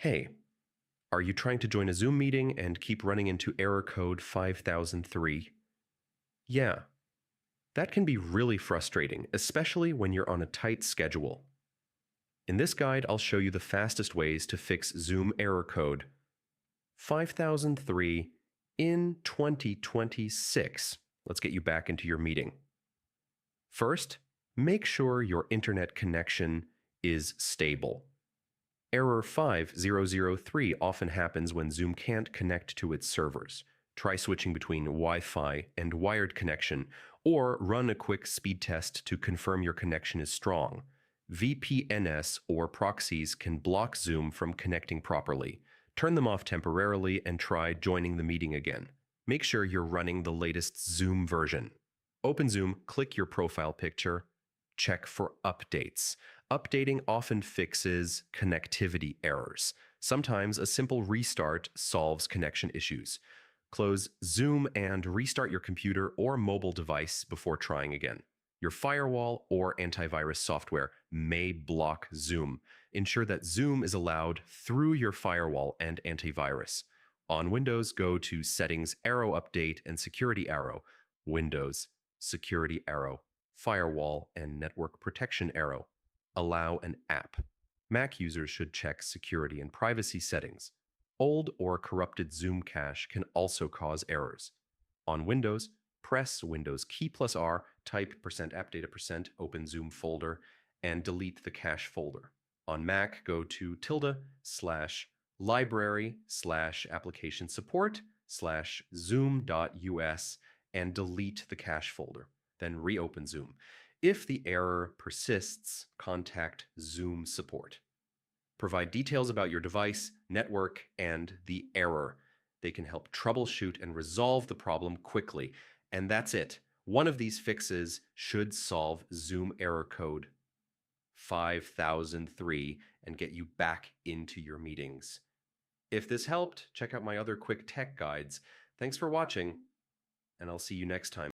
Hey, are you trying to join a Zoom meeting and keep running into error code 5003? Yeah, that can be really frustrating, especially when you're on a tight schedule. In this guide, I'll show you the fastest ways to fix Zoom error code 5003 in 2026. Let's get you back into your meeting. First, make sure your internet connection is stable. Error 5003 often happens when Zoom can't connect to its servers. Try switching between Wi-Fi and wired connection, or run a quick speed test to confirm your connection is strong. VPNs or proxies can block Zoom from connecting properly. Turn them off temporarily and try joining the meeting again. Make sure you're running the latest Zoom version. Open Zoom, click your profile picture, check for updates. Updating often fixes connectivity errors. Sometimes a simple restart solves connection issues. Close Zoom and restart your computer or mobile device before trying again. Your firewall or antivirus software may block Zoom. Ensure that Zoom is allowed through your firewall and antivirus. On Windows, go to Settings, Arrow Update, and Security Arrow. Windows, Security Arrow, Firewall, and Network Protection Arrow. Allow an app. Mac users should check security and privacy settings. Old or corrupted Zoom cache can also cause errors. On Windows, press Windows key plus R, type %appdata%, open Zoom folder, and delete the cache folder. On Mac, go to ~library/application support/zoom.us and delete the cache folder. Then reopen Zoom. If the error persists, contact Zoom support. Provide details about your device, network, and the error. They can help troubleshoot and resolve the problem quickly. And that's it. One of these fixes should solve Zoom error code 5003 and get you back into your meetings. If this helped, check out my other quick tech guides. Thanks for watching, and I'll see you next time.